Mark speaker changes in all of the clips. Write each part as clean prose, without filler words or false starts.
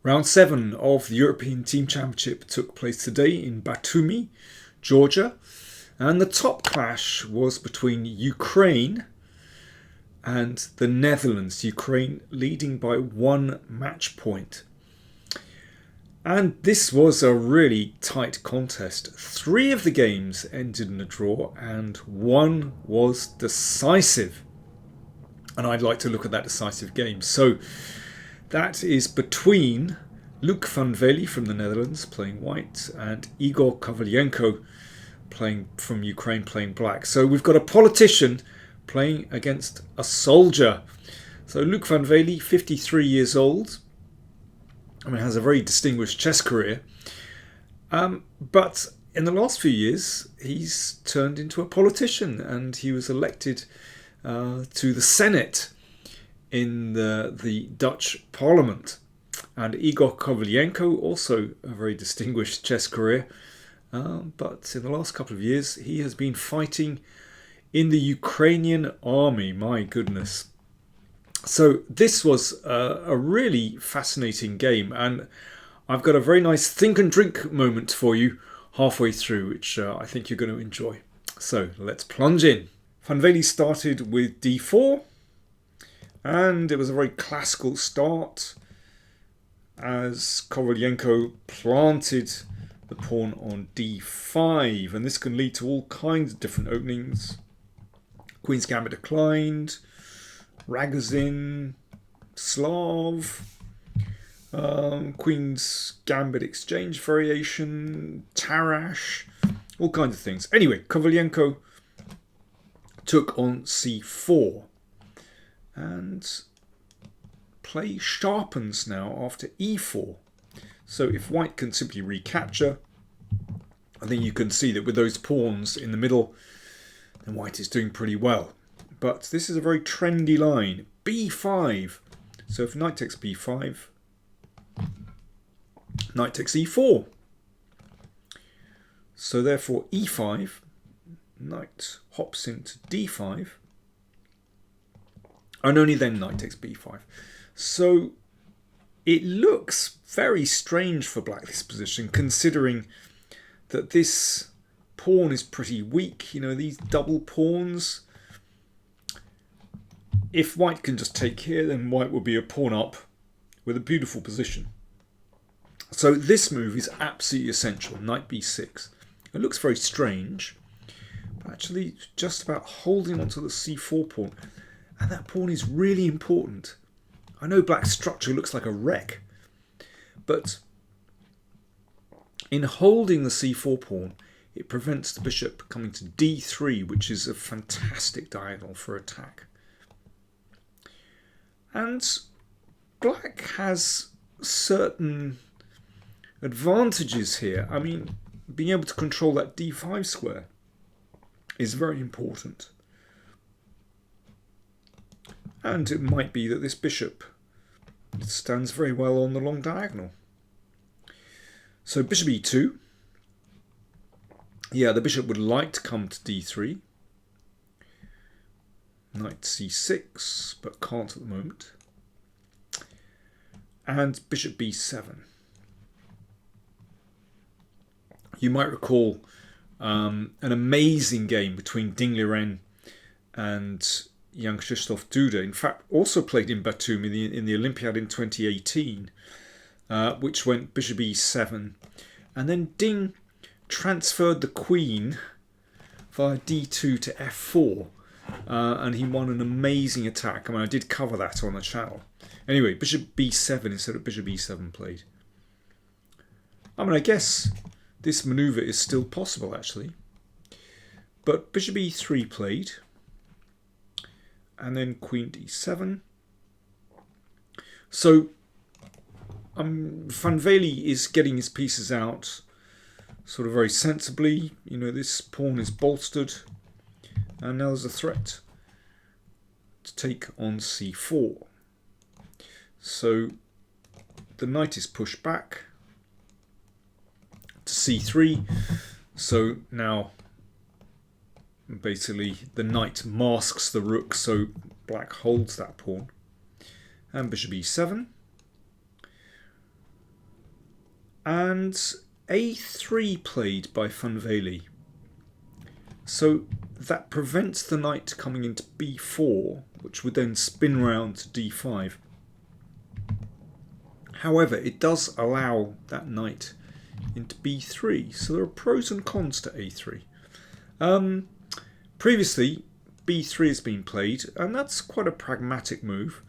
Speaker 1: Round 7 of the European Team Championship took place today in Batumi, Georgia, and the top clash was between Ukraine and the Netherlands. Ukraine leading by 1 match point. And this was a really tight contest. 3 of the games ended in a draw and 1 was decisive. And I'd like to look at that decisive game. So that is between Luc van Wely from the Netherlands playing white and Igor Kovalenko playing from Ukraine playing black. So we've got a politician playing against a soldier. So Luc van Wely, 53 years old. I mean, has a very distinguished chess career. But in the last few years, he's turned into a politician and he was elected to the Senate in the Dutch Parliament. And Igor Kovalenko, also a very distinguished chess career, but in the last couple of years he has been fighting in the Ukrainian army. My goodness. So this was a really fascinating game, and I've got a very nice think and drink moment for you halfway through, which I think you're going to enjoy. So let's plunge in. Van Wely started with d4. And it was a very classical start as Kovalenko planted the pawn on d5. And this can lead to all kinds of different openings. Queen's Gambit declined, Ragozin, Slav, Queen's Gambit exchange variation, Tarrasch, all kinds of things. Anyway, Kovalenko took on c4. And play sharpens now after e4. So if white can simply recapture, I think you can see that with those pawns in the middle, then white is doing pretty well. But this is a very trendy line. b5. So if knight takes b5, knight takes e4. So therefore e5, knight hops into d5. And only then knight takes b5. So it looks very strange for black, this position, considering that this pawn is pretty weak. You know, these double pawns. If white can just take here, then white will be a pawn up with a beautiful position. So this move is absolutely essential, knight b6. It looks very strange, but actually just about holding onto the c4 pawn. And that pawn is really important. I know black's structure looks like a wreck, but in holding the c4 pawn, it prevents the bishop coming to d3, which is a fantastic diagonal for attack. And black has certain advantages here. I mean, being able to control that d5 square is very important. And it might be that this bishop stands very well on the long diagonal. So bishop e2. Yeah, the bishop would like to come to d3. Knight c6, but can't at the moment. And bishop b7. You might recall an amazing game between Ding Liren and young Krzysztof Duda, in fact also played in Batumi in the Olympiad in 2018, which went bishop e7, and then Ding transferred the queen via d2 to f4, and he won an amazing attack. I mean, I did cover that on the channel. Anyway, bishop b7 instead of bishop e7 played. I mean, I guess this manoeuvre is still possible actually, but bishop e3 played. And then queen d7. So Van Wely is getting his pieces out sort of very sensibly. You know, this pawn is bolstered. And now there's a threat to take on c4. So the knight is pushed back to c3. So now basically the knight masks the rook, so black holds that pawn. And bishop e7. And a3 played by Wely. So that prevents the knight coming into b4, which would then spin round to d5. However, it does allow that knight into b3, so there are pros and cons to a3. Previously, b3 has been played, and that's quite a pragmatic move,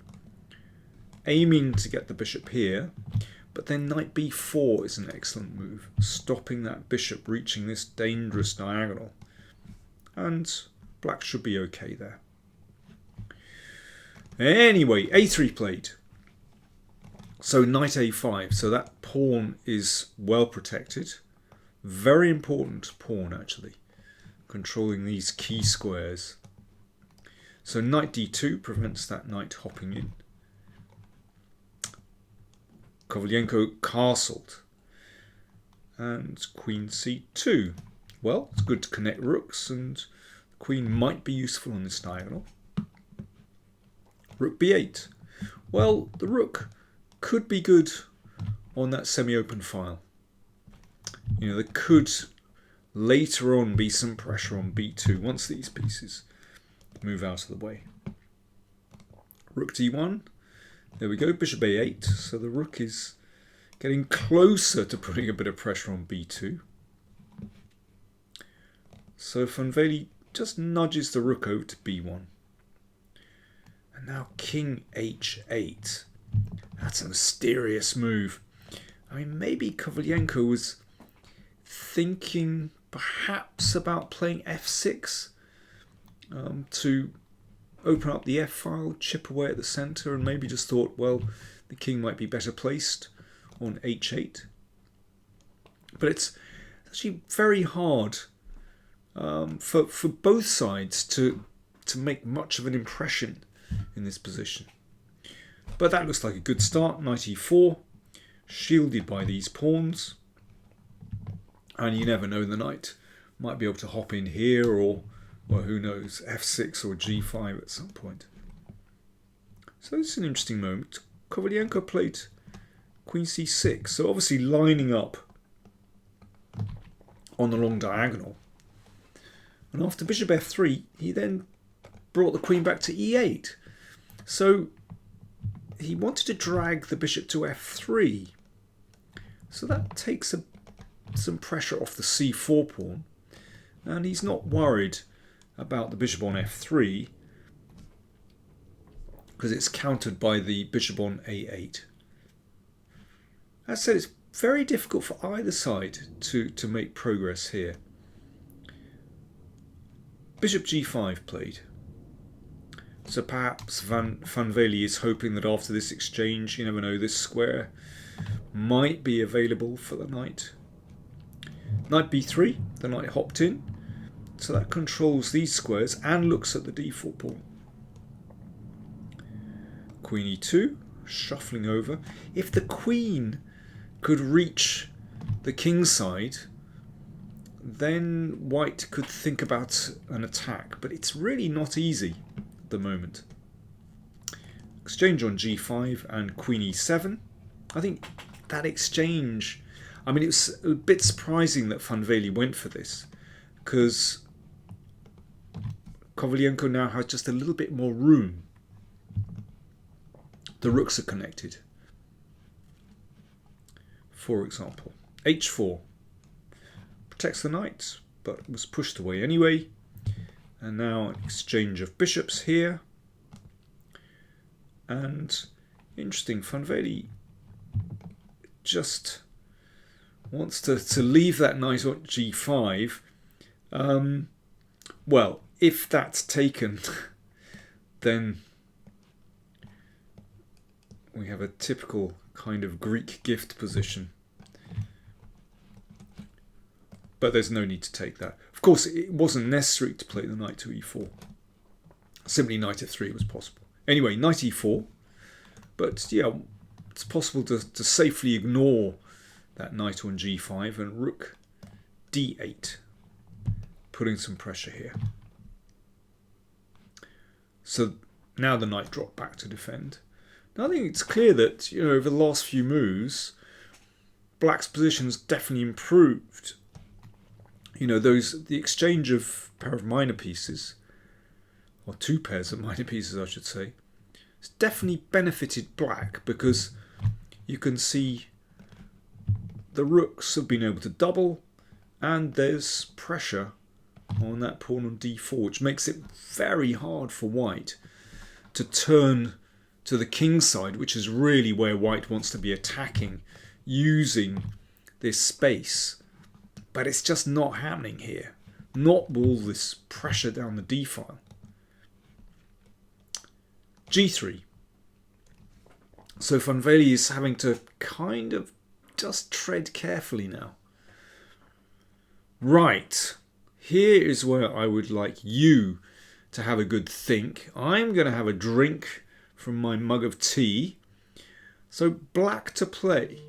Speaker 1: aiming to get the bishop here, but then knight b4 is an excellent move, stopping that bishop reaching this dangerous diagonal, and black should be okay there. Anyway, a3 played. So knight a5, so that pawn is well protected. Very important pawn, actually, controlling these key squares. So knight d2 prevents that knight hopping in. Kovalenko castled. And queen c2. Well, it's good to connect rooks, and the queen might be useful on this diagonal. Rook b8. Well, the rook could be good on that semi-open file. You know, there could later on be some pressure on b2 once these pieces move out of the way. Rook d1. There we go, bishop a8. So the rook is getting closer to putting a bit of pressure on b2. So Wely just nudges the rook over to b1. And now king h8. That's a mysterious move. I mean, maybe Kovalenko was thinking perhaps about playing f6 to open up the f-file, chip away at the centre, and maybe just thought, well, the king might be better placed on h8. But it's actually very hard for both sides to make much of an impression in this position. But that looks like a good start. Knight e4, shielded by these pawns. And you never know, the knight might be able to hop in here, or who knows, f6 or g5 at some point. So this is an interesting moment. Kovalenko played queen c6, so obviously lining up on the long diagonal. And after bishop f3, he then brought the queen back to e8. So he wanted to drag the bishop to f3. So that takes some pressure off the c4 pawn. And he's not worried about the bishop on f3 because it's countered by the bishop on a8. As I said, it's very difficult for either side to make progress here. Bishop g5 played. So perhaps Wely is hoping that after this exchange, you never know, this square might be available for the knight. Knight b3, the knight hopped in. So that controls these squares and looks at the d4 pawn. Queen e2, shuffling over. If the queen could reach the king side, then white could think about an attack, but it's really not easy at the moment. Exchange on g5 and queen e7. I think that exchange, I mean, it was a bit surprising that Wely went for this, because Kovalenko now has just a little bit more room. The rooks are connected. For example, h4 protects the knight, but was pushed away anyway. And now an exchange of bishops here. And interesting, Wely just wants to leave that knight on g5. Well, if that's taken, then we have a typical kind of Greek gift position. But there's no need to take that. Of course, it wasn't necessary to play the knight to e4. Simply knight f3 was possible. Anyway, knight e4. But yeah, it's possible to safely ignore that knight on g5 and rook d8, putting some pressure here. So now the knight dropped back to defend. Now I think it's clear that, you know, over the last few moves, black's position's definitely improved. You know, the exchange of pair of minor pieces, or two pairs of minor pieces I should say, has definitely benefited black, because you can see the rooks have been able to double, and there's pressure on that pawn on d4, which makes it very hard for white to turn to the king side, which is really where white wants to be attacking using this space. But it's just not happening here. Not with all this pressure down the d file. g3. So Van Wely is having to kind of just tread carefully now. Right, here is where I would like you to have a good think. I'm going to have a drink from my mug of tea. So black to play.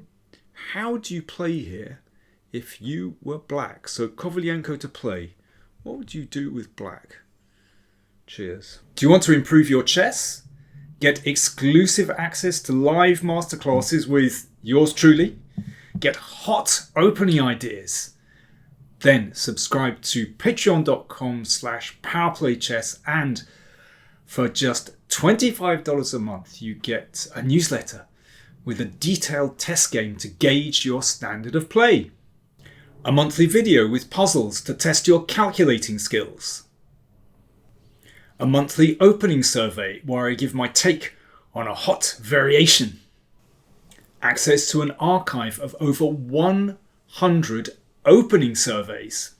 Speaker 1: How do you play here if you were black? So Kovalenko to play. What would you do with black? Cheers. Do you want to improve your chess? Get exclusive access to live masterclasses with yours truly? Get hot opening ideas? Then subscribe to patreon.com/PowerPlayChess, and for just $25 a month you get a newsletter with a detailed test game to gauge your standard of play, a monthly video with puzzles to test your calculating skills, a monthly opening survey where I give my take on a hot variation, access to an archive of over 100 opening surveys,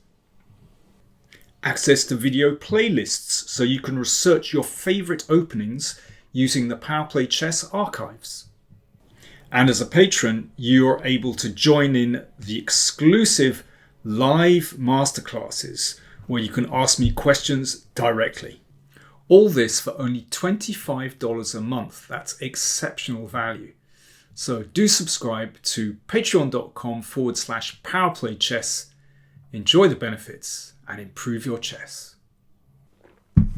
Speaker 1: access to video playlists so you can research your favourite openings using the PowerPlayChess archives. And as a patron, you are able to join in the exclusive live masterclasses where you can ask me questions directly. All this for only $25 a month. That's exceptional value. So do subscribe to patreon.com/PowerPlayChess. Enjoy the benefits and improve your chess.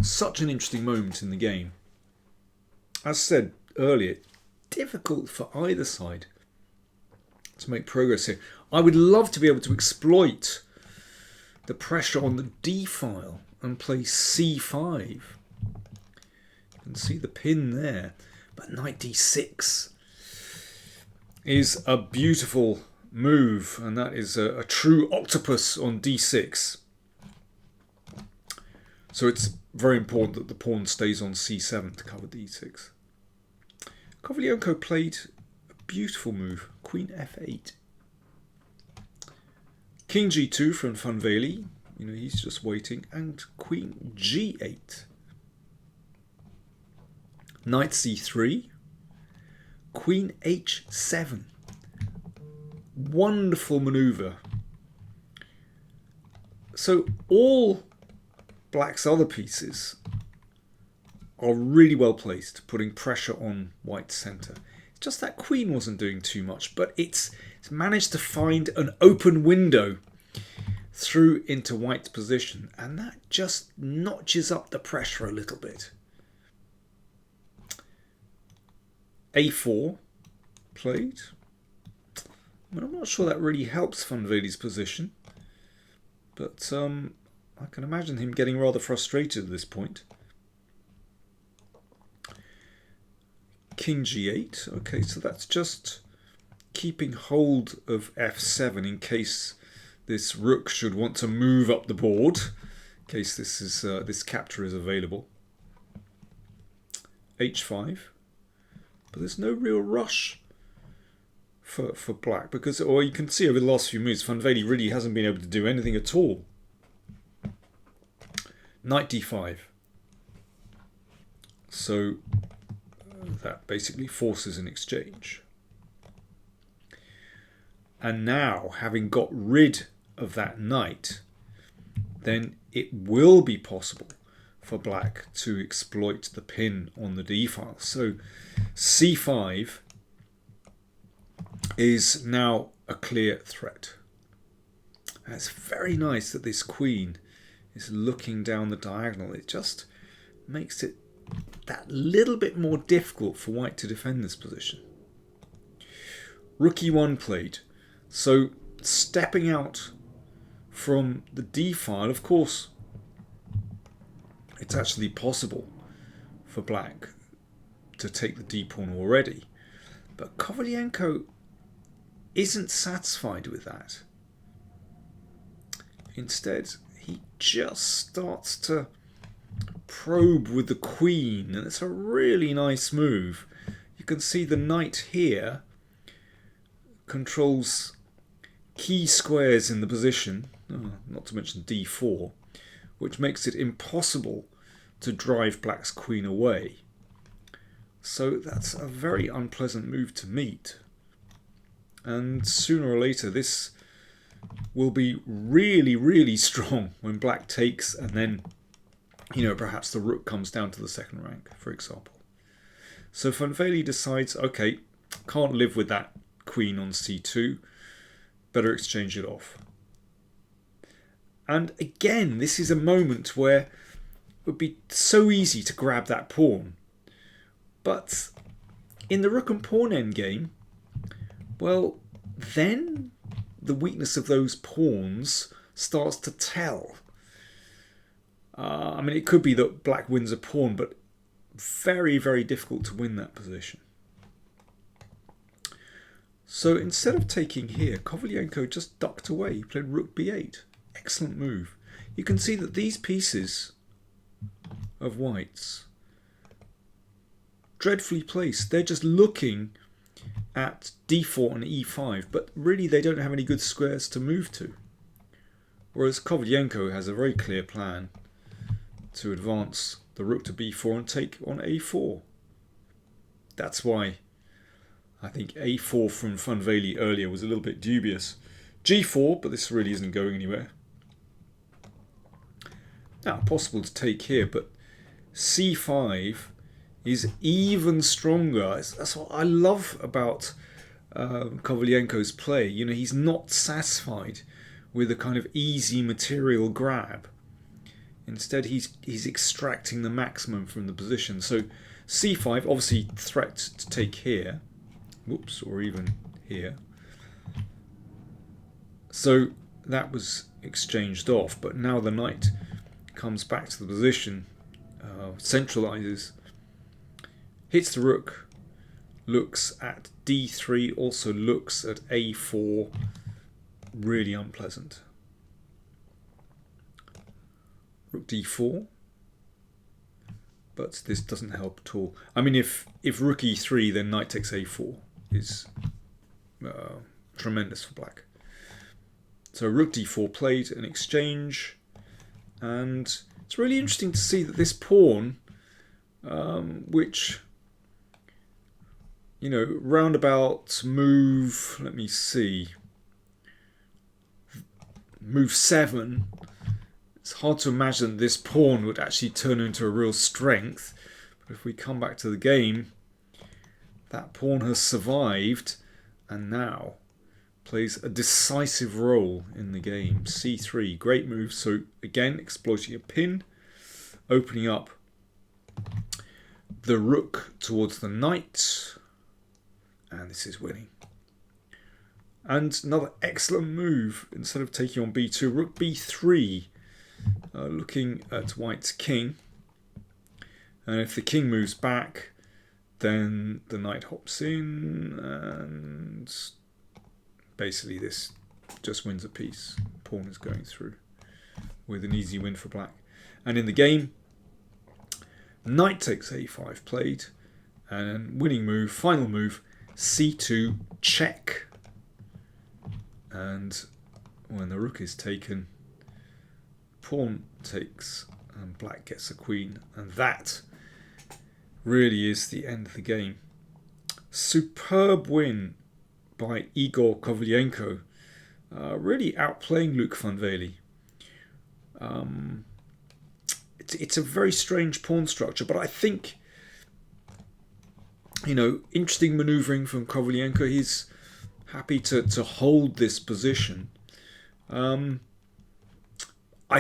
Speaker 1: Such an interesting moment in the game. As said earlier, difficult for either side to make progress here. I would love to be able to exploit the pressure on the d file and play c5. You can see the pin there, but knight d6 is a beautiful move, and that is a true octopus on d6. So it's very important that the pawn stays on c7 to cover d6. Kovalenko played a beautiful move, queen f8. King g2 from Van Wely, you know, he's just waiting, and queen g8. Knight c3, queen h7. Wonderful maneuver. So all black's other pieces are really well placed, putting pressure on white's centre. It's just that queen wasn't doing too much, but it's managed to find an open window through into white's position, and that just notches up the pressure a little bit. a4 played. I mean, I'm not sure that really helps Van Wely's position, but I can imagine him getting rather frustrated at this point. King g8. Okay, so that's just keeping hold of f7 in case this rook should want to move up the board, in case this capture is available. h5. But there's no real rush for black, because, or you can see over the last few moves, Van Wely really hasn't been able to do anything at all. Knight d5. So that basically forces an exchange. And now, having got rid of that knight, then it will be possible for black to exploit the pin on the d file. So c5 is now a clear threat. And it's very nice that this queen is looking down the diagonal. It just makes it that little bit more difficult for white to defend this position. Rook e1 played. So stepping out from the d file, of course, it's actually possible for black to take the d pawn already. But Kovalenko isn't satisfied with that. Instead, he just starts to probe with the queen, and it's a really nice move. You can see the knight here controls key squares in the position, not to mention d4, which makes it impossible to drive black's queen away. So that's a very unpleasant move to meet. And sooner or later this will be really, really strong when black takes, and then, perhaps the rook comes down to the second rank, for example. So Van Wely decides, okay, can't live with that queen on c2, better exchange it off. And again, this is a moment where it would be so easy to grab that pawn. But in the rook and pawn endgame, well, then the weakness of those pawns starts to tell. It could be that black wins a pawn, but very, very difficult to win that position. So instead of taking here, Kovalenko just ducked away. He played rook b8. Excellent move. You can see that these pieces of white's dreadfully placed. They're just looking at d4 and e5, but really they don't have any good squares to move to. Whereas Kovalenko has a very clear plan to advance the rook to b4 and take on a4. That's why I think a4 from Van Wely earlier was a little bit dubious. g4, but this really isn't going anywhere. Now, possible to take here, but c5 is even stronger. That's what I love about Kovalenko's play. He's not satisfied with a kind of easy material grab. Instead, he's extracting the maximum from the position. So c5, obviously threat to take here. Whoops, or even here. So that was exchanged off, but now the knight comes back to the position, centralizes, hits the rook, looks at d3, also looks at a4. Really unpleasant. Rook d4, but this doesn't help at all. If rook e3, then knight takes a4 is tremendous for black. So rook d4 played, an exchange, and it's really interesting to see that this pawn, which, roundabout move, let me see, move 7, it's hard to imagine this pawn would actually turn into a real strength. But if we come back to the game, that pawn has survived and now plays a decisive role in the game. c3, great move. So again, exploiting a pin, opening up the rook towards the knight, and this is winning. And another excellent move, instead of taking on b2, rook b3, looking at white's king. And if the king moves back, then the knight hops in, and basically this just wins a piece. Pawn is going through with an easy win for black. And in the game, knight takes a5 played, and winning move, final move, c2 check. And when the rook is taken, pawn takes and black gets a queen, and that really is the end of the game. Superb win by Igor Kovalenko, really outplaying Luc Van Wely. It's a very strange pawn structure, but I think, interesting manoeuvring from Kovalenko. He's happy to hold this position. I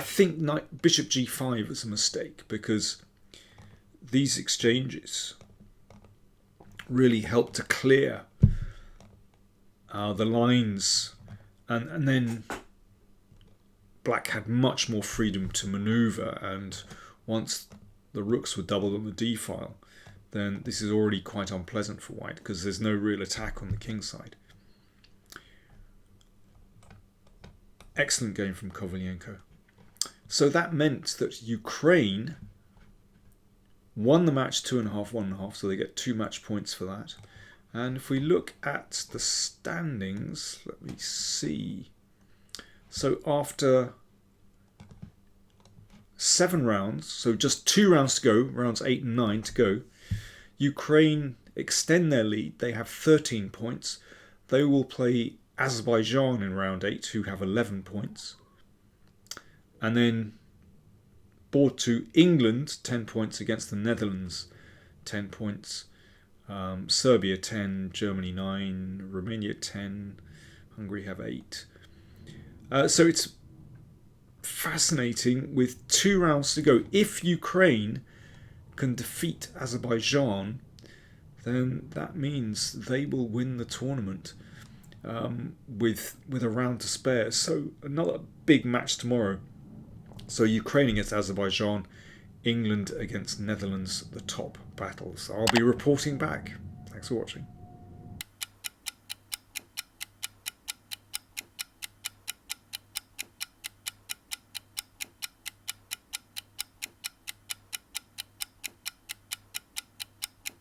Speaker 1: think bishop g5 is a mistake, because these exchanges really help to clear the lines and then black had much more freedom to maneuver, and once the rooks were doubled on the d file, then this is already quite unpleasant for white because there's no real attack on the king side. Excellent game from Kovalenko. So that meant that Ukraine won the match 2.5, 1.5, so they get 2 match points for that. And if we look at the standings, let me see. So after 7 rounds, so just 2 rounds to go, rounds 8 and 9 to go, Ukraine extend their lead. They have 13 points. They will play Azerbaijan in round 8, who have 11 points. And then board 2, England, 10 points against the Netherlands, 10 points. Serbia 10, Germany 9, Romania 10, Hungary have 8. So it's fascinating with 2 rounds to go. If Ukraine can defeat Azerbaijan, then that means they will win the tournament with a round to spare. So another big match tomorrow. So Ukraine against Azerbaijan, England against Netherlands, the top battles. I'll be reporting back. Thanks for watching.